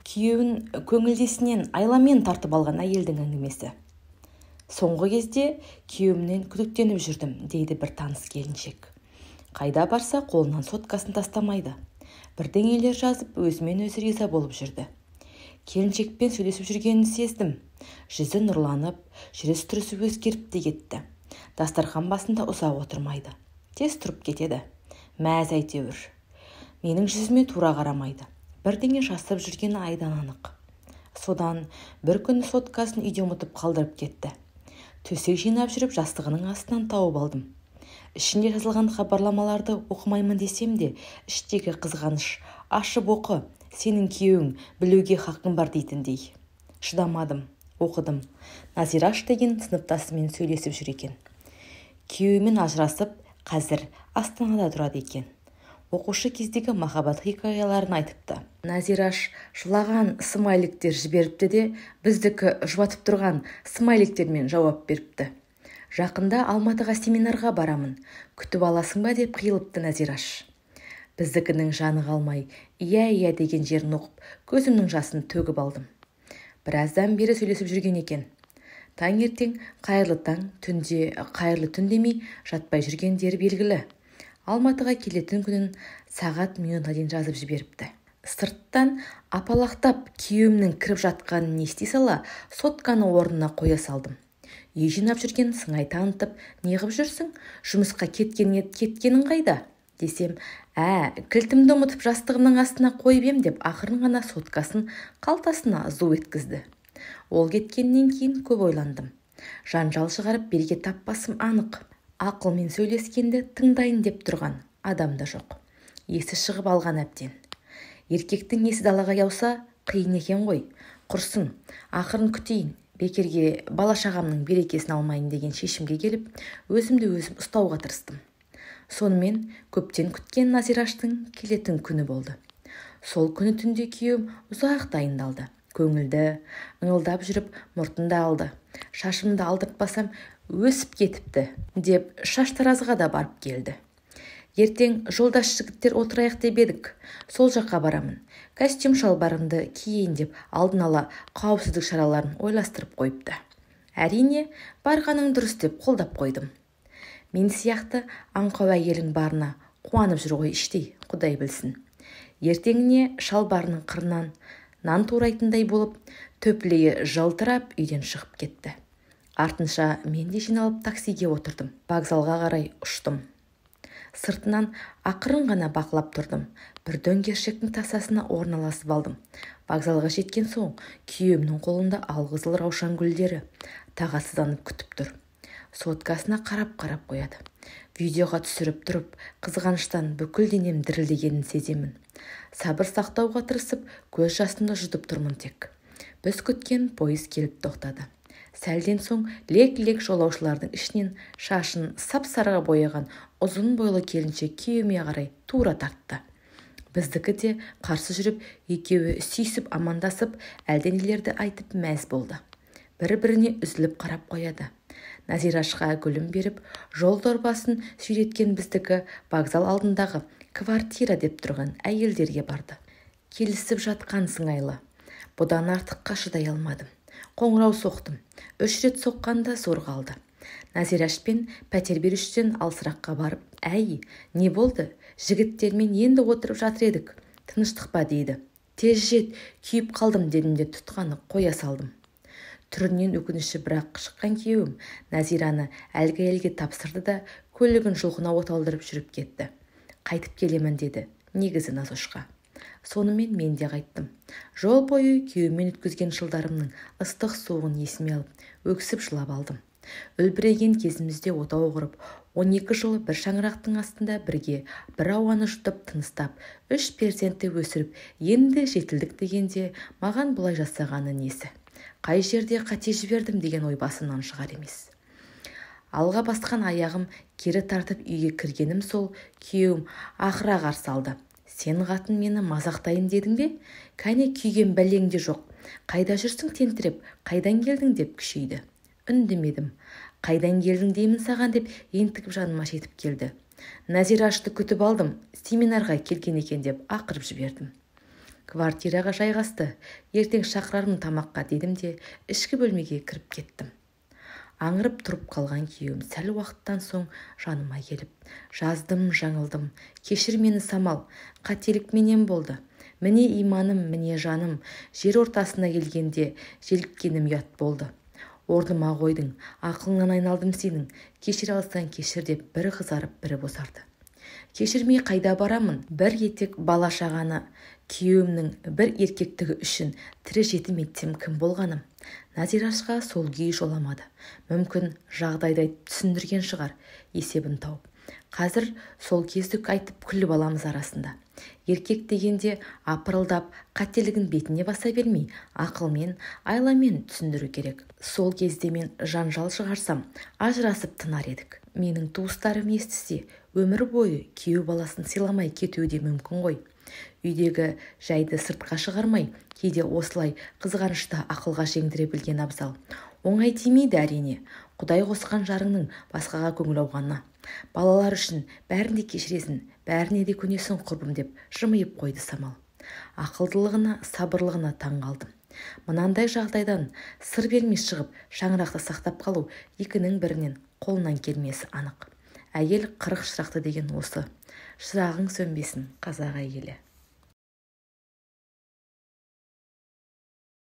Күйеуін көңілдесінен айламен тартып алған әйелдің әңгімесі. Соңғы кезде күйеуімнен күдіктеніп жүрдім, дейді бір таныс келіншек. Қайда барса қолынан соткасын тастамайды. Бірдеңелер жазып, өзімен өзі риза болып жүрді. Келіншекпен сөйлесіп жүргенін сездім. Жүзі нұрланып, жүріс-тұрысы өзгеріп те кетті. Дастархан басында ұзақ отырмайды. Тез тұрып кетеді. Мәз әйтеуір. Менің жүзіме тура қарамайды. Бірдеңе жасап жүргені айдан анық. Содан бір күні соткасын үйде ұмытып қалдырып кетті. Төсек жинап жүріп жастығының астынан тауып алдым. Ішінде жазылған хабарламаларды оқымаймын десем де, іштегі қызғаныш, ашып оқы, сенің күйеуің, білуге хақың бар дейтіндей. Шыдамадым, оқыдым. Назираш деген сыныптасымен сөйлесіп жүр екен. Күйеуімен ажырасып, қазір Астанада тұрады екен. Оқушы кездегі махаббат хикаяларын айтыпты. Назираш жылаған смайликтер жіберіпті де, біздікі жұбатып тұрған смайликтермен жауап беріпті. Жақында Алматыға семинарға барамын, күтіп аласың ба деп қиылыпты Назираш. Біздікінің жаны қалмай, иә деген жерін оқып, көзімнің жасын төгіп алдым. Біраздан бері сөйлесіп жүрген екен. Таңертең қайырлы таң, түнде қайырлы түн демей жатпай жүргендері белгілі. Алматыға келетін күнін сағат минутына дейін жазып жіберіпті. Сырттан апалақтап күйеуімнің кіріп жатқанын ести сала, сотканы орнына қоя салдым. Үй жинап жүрген сыңай танытып, неғып жүрсің? Жұмысқа кеткенің қайда? Десем, кілтімді ұмытып жастығымның астына қойып ем деп ақырын ғана соткасын қалтасына зу еткізді. Ол кеткеннен кейін көп ойландым. Жанжал шығарып береке таппасым анық. Ақылмен сөйлескенді тыңдайын деп тұрған адам да жоқ. Есі шығып алған әбден. Еркектің есі далаға яуса, қиын екен ғой. Құрсын, ақырын күтейін. Бекерге бала-шағамның берекесін алмайын деген шешімге келіп, өзімді өзім ұстауға тырыстым. Сонымен көптен күткен Назираштың келетін күні болды. Сол күні түнде күйеуім ұзақ дайындалды. Көңілді, ыңылдап жүріп, мұртында алды. Шашымды алдыртпасам өсіп кетіпті деп шаштаразға да барып келді. Ертең жолдас жігіттер отырайық деп едік. Сол жаққа барамын. Костюм шалбарымды киейін деп алдын ала қауіпсіздік шараларын ойластырып қойыпты. Әрине, барғаның дұрыс деп қолдап қойдым. Мен сияқты аңқау әйелің барына қуанып жүр ғой іштей, Құдай білсін. Ертеңіне шалбарының қырынан нан турайтындай болып, төпілейі жылтырап үйден шығып кетті. Артынша мен де жиналып таксиге отырдым. Вокзалға қарай ұштым. Сыртынан ақырын ғана бақылап тұрдым. Бір дөңгершектің тасасына орналасып алдым. Вокзалға жеткен соң күйеуімнің қолында алқызыл раушан гүлдері. Тағатсызданып күтіп тұр. Соткасына қарап қояды. Видеоға түсіріп тұрып, қызғаныштан бүкіл денем дірілдегенін сеземін. Сабыр сақтауға тырысып, көз жасымды жұтып тұрмын тек. Біз күткен пойыз келіп тоқтады. Сәлден соң лек-лек жолаушылардың ішінен шашын сап-сарыға бояған ұзын бойлы келіншек күйеуіме қарай тура тартты. Біздікі де қарсы жүріп, екеуі сүйісіп амандасып, әлденелерді айтып мәз болды. Бір-біріне үзіліп қарап қояды. Назирашқа гүлін беріп, жол дорбасын сүйреткен біздікі вокзал алдындағы квартира деп тұрған әйелдерге барды. Келісіп жатқан сыңайлы. Бұдан артыққа шыдай алмадым. Қоңырау соқтым. 3 рет соққанда зор қалды. Назирашпен пәтер берушіден алсыраққа барып, не болды? Жігіттермен енді отырып жатыр едік. Тыныштық па дейді. Тез жет, күйіп қалдым дедім де тұтқаны қоя салдым. Түрінен өкініші бірақ шыққан күйеуім Назираны әлгі әйелге тапсырды да көлігін жұлқына оталдырып жүріп кетті. Қайтып келемін деді, негізі Назошқа. Сонымен мен де қайттым. Жол бойы күйеумен өткізген жылдарымның ыстық суығын есіме алып, өксіп жылап алдым. Үлбіреген кезімізде отау құрып, 12 жыл бір шаңырақтың астында бірге бір ауаны жұтып тыныстап, 3 перзентті өсіріп, енді жетілдік дегенде маған бұлай жасағаны несі? Қай жерде қате жібердім деген ой басымнан шығар емес. Алға басқан аяғым кері тартып үйге кіргенім сол, күйеуім ақыра қарсы алды. Сен қатын мені мазақтайын дедің бе? Кәне күйген бәлең де жоқ. Қайда жүрсің тентіреп, қайдан келдің деп күшейді. Үндемедім. Қайдан келдің деймін саған деп ентігіп жаныма жетіп келді. Назирашты күтіп алдым, семинарға келген екен деп ақырып жібердім. Квартираға жайғасты. Ертең шақырармын тамаққа дедім де ішкі бөлмеге кіріп кеттім. Аңырып тұрып қалған күйеуім сәл уақыттан соң жаныма келіп: жаздым, жаңылдым, кешір мені Самал, қателік менен болды. Міне иманым, міне жаным, жер ортасына келгенде желіккенім ұят болды. Орныма қойдың, ақылыңнан айналдым сенің, кешір алсаң кешір деп бірі қызарып, бірі босарды. Кешірмей қайда барамын? Бір етек бала шағаны, күйеуімнің бір еркектігі үшін тірі жетім етсем кім болғаным? Назирашқа сол күйі жоламады. Мүмкін жағдайды түсіндірген шығар, есебін тауып. Қазір сол кездік айтып күліп аламыз арасында. Еркек дегенде апырылдап, қателігін бетіне баса бермей, ақылмен, айламен түсіндіру керек. Сол кезде мен жанжал шығарсам, ажырасып тынар едік. Менің туыстарым естісе, өмір бойы күйеу баласын сыйламай кетуі де мүмкін ғой. Үйдегі жайды сыртқа шығармай, кейде осылай қызғанышта ақылға жеңдіре білген абзал. Оңай тимейді әрине, Құдай қосқан жарыңның басқаға көңіл ауғанына. Балалар үшін бәріне кешіресің, бәріне де көнесің құрбым деп жымиып қойды Самал. Ақылдылығына, сабырлығына таң қалдым. Мынандай жағдайдан сыр бермей шығып, шаңырақты сақтап қалу екінің бірінен қолынан келмесі анық. Әйел 40 шырақты деген осы. Шырағың сөнбесін, қазақ әйелі.